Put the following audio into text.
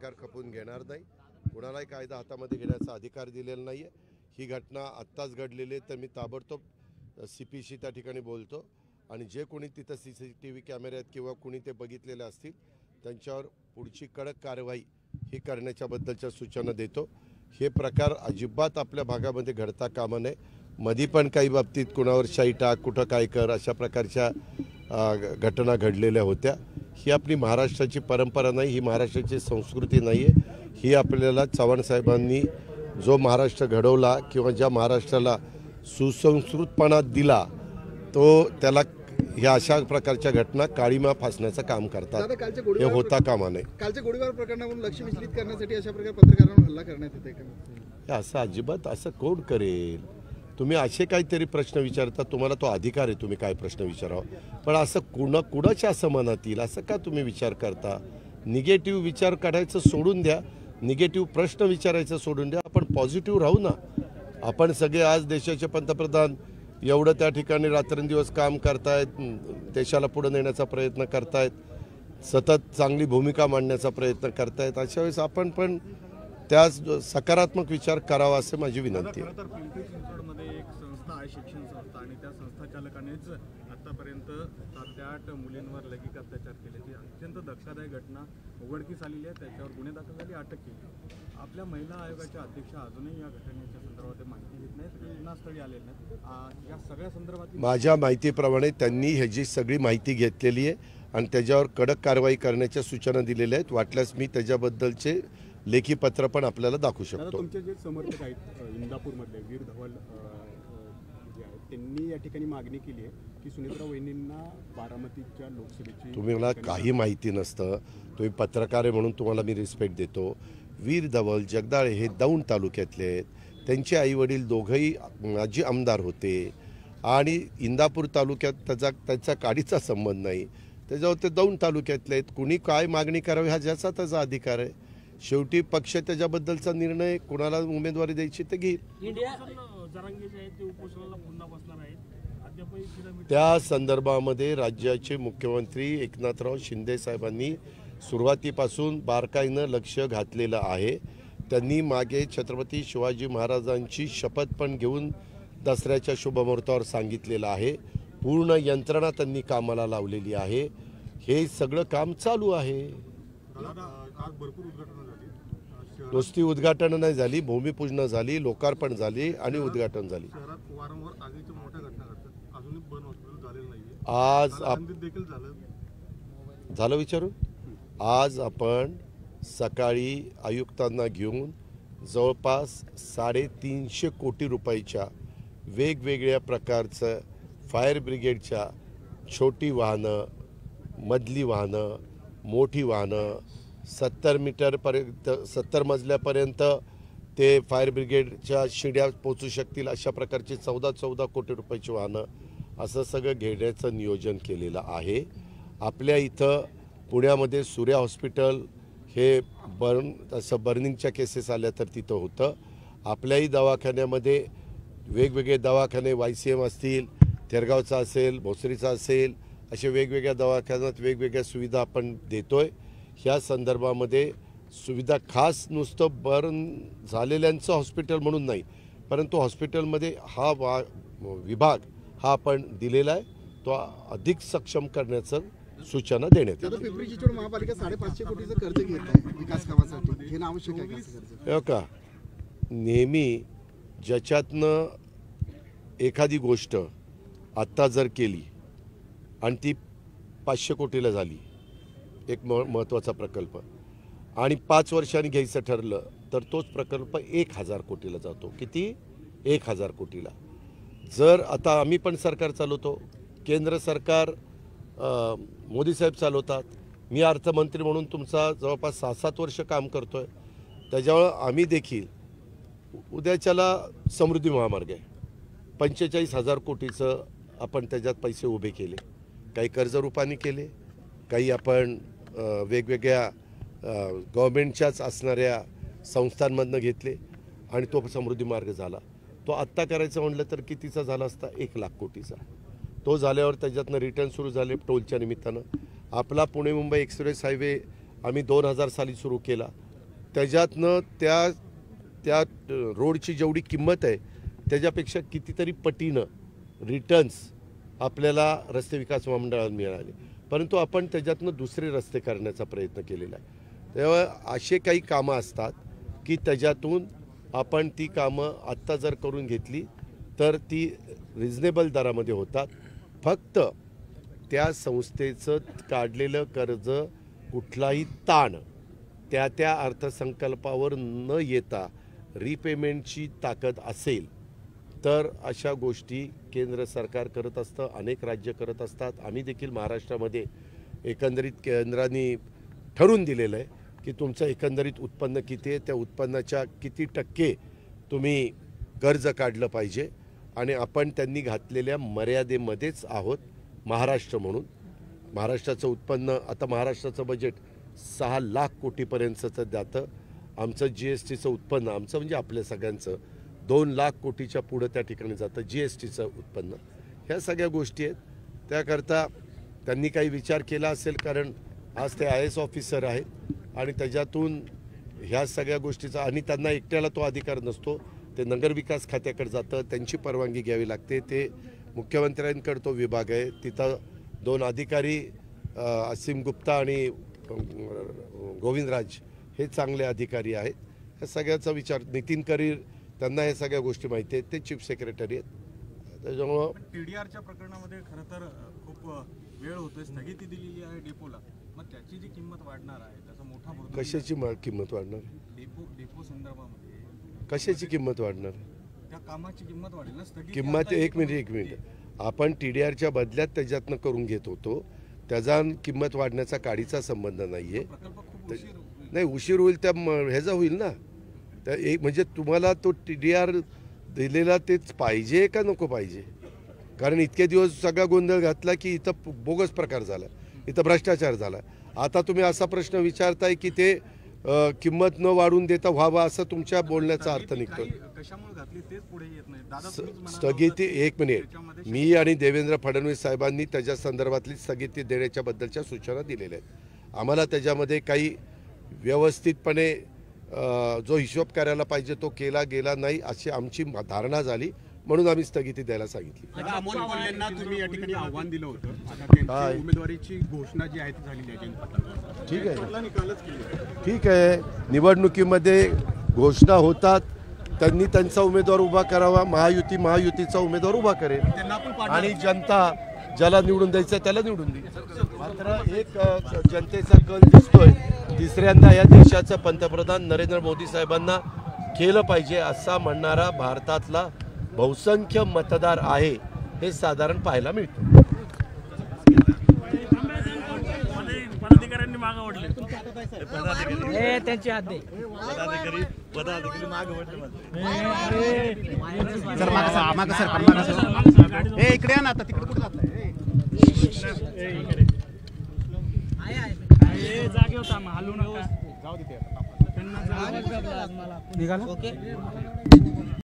अधिकार खपवून घेणार नाही, कुणालाही कायदा हातामध्ये घेण्याचा अधिकार दिलेला नाही आहे। ही घटना आत्ताच घडलेली आहे, तर मी ताबडतोब CPशी त्या ठिकाणी बोलतो आणि जे कोणी तिथं CCTV कॅमेऱ्यात किंवा कोणी ते बघितलेले असतील त्यांच्यावर पुढची कडक कारवाई ही करण्याच्याबद्दलच्या सूचना देतो। हे प्रकार अजिबात आपल्या भागामध्ये घडता कामा नये। मधी पण काही बाबतीत कुणावर शाई टाक, कुठं काय कर, अशा प्रकारच्या घटना घडलेल्या होत्या। ही आपली महाराष्ट्राची परंपरा नाही, ही महाराष्ट्राची संस्कृती नाही आहे। ही आपल्याला चव्हाण साहेबांनी जो महाराष्ट्र घडवला किंवा ज्या महाराष्ट्राला सुसंस्कृतपणा दिला तो त्याला ह्या अशा प्रकारच्या घटना काळीमा फासण्याचं काम करतात, हे होता कामा नये। कालच्या गोळीबार प्रकरणावरून लक्ष विचलित करण्यासाठी अशा प्रकारे पत्रकारांवर हल्ला करण्यात येते का? असं अजिबात असं कोण करेल? तुम्ही असे काहीतरी प्रश्न विचारता, तुम्हाला तो अधिकार आहे तुम्ही काय प्रश्न विचारावा, पण असं कुणाच्या असं मनात येईल असं का तुम्ही विचार करता? निगेटिव्ह विचार काढायचं सोडून द्या, निगेटिव्ह प्रश्न विचारायचं सोडून द्या, आपण पॉझिटिव्ह राहू ना। आपण सगळे आज देशाचे पंतप्रधान एवढं त्या ठिकाणी रात्रंदिवस काम करतायत, देशाला पुढे नेण्याचा प्रयत्न करतायत, सतत चांगली भूमिका मांडण्याचा प्रयत्न करतायत। अशा वेळेस आपण पण त्या सकारात्मक विचार करावा असं माझी विनंती आहे। पिंपरी चिंचवडमध्ये एक संस्था आहे, शिक्षण संस्था, आणि त्या संस्था चालकानेच आतापर्यंत 7 ते 8 मुलींवर लैंगिक अत्याचार केल्याची अत्यंत धक्कादायक घटना उघडकीस आलेली आहे। त्याच्यावर गुन्हे दाखल झाले, अटक केली। आपल्या महिला आयोगाच्या अध्यक्षा अजूनही या घटनेच्या संदर्भात माहिती घेत नाहीत, घटनास्थळी आले नाहीत। या सगळ्या संदर्भात माझ्या माहितीप्रमाणे त्यांनी ह्याची सगळी माहिती घेतलेली आहे आणि त्याच्यावर कडक कारवाई करण्याच्या सूचना दिलेल्या आहेत। वाटल्यास मी त्याच्याबद्दलचे लेखी पत्र पण आपल्याला दाखवू शकतो। तुमचे जे समर्थक आहेत इंदापूरमधले वीर धवल जे आहेत, त्यांनी या ठिकाणी मागणी केली आहे की सुनेत्रा वहिनींना बारामतीच्या लोकसभेची, तुम्हाला काही माहिती नसतं, तुम्ही पत्रकार आहे म्हणून तुम्हाला मी रिस्पेक्ट देतो। वीर धवल जगदाळे हे दौंड तालुक्यातले आहेत, त्यांचे आईवडील दोघंही माजी आमदार होते आणि इंदापूर तालुक्यात त्याचा काडीचा संबंध नाही, त्याच्यावर ते दौंड तालुक्यातले आहेत। कुणी काय मागणी करावी हा ज्याचा त्याचा अधिकार आहे। शेवटी पक्ष त्याच्याबद्दलचा निर्णय कोणाला उमेदवारी द्यायची ते घेईल। त्या संदर्भामध्ये राज्याचे मुख्यमंत्री एकनाथराव शिंदे साहेबांनी सुरुवातीपासून बारकाईनं लक्ष घातलेलं आहे। त्यांनी मागे छत्रपती शिवाजी महाराजांची शपथ पण घेऊन दसऱ्याच्या शुभमुहूर्तावर सांगितलेलं आहे। पूर्ण यंत्रणा त्यांनी कामाला लावलेली आहे। हे सगळं काम चालू आहे। नुसती उद्घाटन नाही झाली, भूमिपूजन झाली, लोकार्पण झाली आणि उद्घाटन झाली। आज झालं विचारून, आज आपण सकाळी आयुक्तांना घेऊन जवळपास 350 कोटी रुपयाच्या वेगवेगळ्या प्रकारचं फायर ब्रिगेडच्या छोटी वाहनं, मधली वाहनं, मोठी वाहनं, 70 मीटरपर्यंत 70 मजल्यापर्यंत ते फायर ब्रिगेडच्या शिड्या पोचू शकतील अशा प्रकारची 14 कोटी रुपयाची वाहनं, असं सगळं घेण्याचं नियोजन केलेलं आहे। आपल्या इथं पुण्यामध्ये सूर्या हॉस्पिटल हे बर्निंगच्या केसेस आल्या तर तिथं होतं। आपल्याही दवाखान्यामध्ये वेगवेगळे दवाखाने, YCM असतील, थेरगावचा असेल, भोसरीचा असेल, असे वेगवेगळ्या दवाखान्यात वेगवेगळ्या सुविधा आपण देतोय। ह्या संदर्भामध्ये सुविधा खास नुसतं बर्न झालेल्यांचं हॉस्पिटल म्हणून नाही, परंतु हॉस्पिटलमध्ये हा विभाग हा आपण दिलेला आहे, तो अधिक सक्षम करण्याचं सूचना देण्यात येईल। पिंपरी चिंचवड महापालिका 550 कोटीचं कर्ज घेत आहे विकास कामासाठी, हे आवश्यक आहे का? हो का, नेहमी ज्याच्यातनं एखादी गोष्ट आत्ता जर केली आणि ती 500 कोटीला झाली, एक महत्त्वाचा प्रकल्प, आणि 5 वर्षांनी घ्यायचं ठरलं तर तोच प्रकल्प 1000 कोटीला जातो। किती? 1000 कोटीला। जर आता आम्ही पण सरकार चालवतो, केंद्र सरकार मोदी साहेब चालवतात, मी अर्थमंत्री म्हणून तुमचा जवळपास 6-7 वर्ष काम करतोय, त्याच्यामुळं आम्ही देखील उद्याच्याला समृद्धी महामार्ग आहे 45,000 कोटीचं आपण त्याच्यात पैसे उभे केले, काही कर्जरूपाने केले, काही आपण वेगवेगळ्या गव्हर्नमेंटच्याच असणाऱ्या संस्थांमधनं घेतले आणि तो समृद्धी मार्ग झाला। तो आत्ता करायचं म्हटलं तर कितीचा झाला असता? 1,00,000 कोटीचा। तो झाल्यावर त्याच्यातनं रिटर्न सुरू झाले टोलच्या निमित्तानं। आपला पुणे मुंबई एक्सप्रेस हायवे आम्ही 2000 साली सुरू केला, त्याच्यातनं त्या रोडची जेवढी किंमत आहे त्याच्यापेक्षा कितीतरी पटीनं रिटर्न्स आपल्याला रस्ते विकास महामंडळाला मिळाले, परंतु आपण त्याच्यातनं दुसरे रस्ते करण्याचा प्रयत्न केलेला आहे। तेव्हा असे काही कामं असतात की त्याच्यातून आपण ती कामं आत्ता जर करून घेतली तर ती रिजनेबल दरामध्ये होतात। फक्त त्या संस्थेचं काढलेलं कर्ज कुठलाही ताण त्या अर्थसंकल्पावर न येता रिपेमेंटची ताकद असेल तर अशा गोष्टी केंद्र सरकार करत असतं, अनेक राज्य करत असतात। आम्ही देखील महाराष्ट्रामध्ये एकंदरीत केंद्राने ठरवून दिलेलं आहे की तुमचं एकंदरीत उत्पन्न किती आहे, त्या उत्पन्नाच्या किती टक्के तुम्ही कर्ज काढलं पाहिजे आणि आपण त्यांनी घातलेल्या मर्यादेमध्येच आहोत। महाराष्ट्र म्हणून महाराष्ट्राचं उत्पन्न आता महाराष्ट्राचं बजेट 6 लाख कोटीपर्यंतचं जातं। आमचं GSTचं उत्पन्न आमचं म्हणजे आपल्या सगळ्यांचं 2 लाख कोटीच्या पुढं त्या ठिकाणी जातं GSTचं उत्पन्न। ह्या सगळ्या गोष्टी आहेत, त्याकरता त्यांनी काही विचार केला असेल, कारण आज ते IAS ऑफिसर आहेत आणि त्याच्यातून ह्या सगळ्या गोष्टीचा आणि त्यांना एकट्याला तो अधिकार नसतो, ते नगरविकास खात्याकडे जातं, त्यांची परवानगी घ्यावी लागते, ते मुख्यमंत्र्यांकडे तो विभाग आहे, तिथं 2 अधिकारी असीम गुप्ता आणि गोविंदराज हे चांगले अधिकारी आहेत। ह्या सगळ्याचा विचार नितीन करीर त्यांना हे सगळ्या गोष्टी माहिती आहेत, ते चीफ सेक्रेटरी आहेत। त्याच्यामुळं TDRच्या प्रकरणामध्ये खरं तर खूप वेळ होतोय, स्थगिती दिलेली आहे डेपोला, मग त्याची जी किंमत वाढणार आहे त्याचा मोठा भर कशाची किंमत वाढणार, डेपो संदर्भामध्ये कशाची किंमत वाढणार, त्या कामाची किंमत वाढेल ना, स्थगिती किंमत एक मिनिट आपण TDRच्या बदल्यात त्याच्यातनं करून घेत होतो, त्याचा किंमत वाढण्याचा काडीचा संबंध नाहीये। नाही, उशीर होईल त्या ह्याचा होईल ना, त्या एक म्हणजे तुम्हाला तो TDR दिलेला तेच पाहिजे का नको पाहिजे, कारण इतके दिवस सगळा गोंधळ घातला की इथं बोगस प्रकार झाला, इथं भ्रष्टाचार झाला। आता तुम्ही असा प्रश्न विचारताय की ते किंमत न वाढून देता व्हावा असं तुमच्या बोलण्याचा अर्थ निघतो। स्थगिती एक मिनिट, मी आणि देवेंद्र फडणवीस साहेबांनी त्याच्या संदर्भातली स्थगिती देण्याच्या बद्दलच्या सूचना दिलेल्या आहेत। आम्हाला त्याच्यामध्ये काही व्यवस्थितपणे जो हिशोब करायला पाहिजे तो केला गेला नाही अशी आमची धारणा झाली, म्हणून आम्ही स्थगिती द्यायला सांगितली। अमोल कोल्हेंना तुम्ही या ठिकाणी आव्हान दिलं होतं, आता त्यांची उमेदवारीची घोषणा जी आहे ती झालेली आहे। ठीक आहे, निवडणुकीमध्ये घोषणा होतात, त्यांनी त्यांचा उमेदवार उभा करावा, महायुतीचा उमेदवार उभा करेल आणि जनता ज्याला निवडून द्यायचं त्याला निवडून देईल। मात्र एक जनतेचा कल दिसतोय, तिसऱ्यांदा या देशाचं पंतप्रधान नरेंद्र मोदी साहेबांना केलं पाहिजे असा म्हणणारा भारतातला बहुसंख्य मतदार आहे, हे साधारण पाहायला मिळतं। त्यांची हात दे इकडे या ना, आता तिकडे कुठे जाताय, जागे होता हलू नका, जाऊ दे निघाला ओके।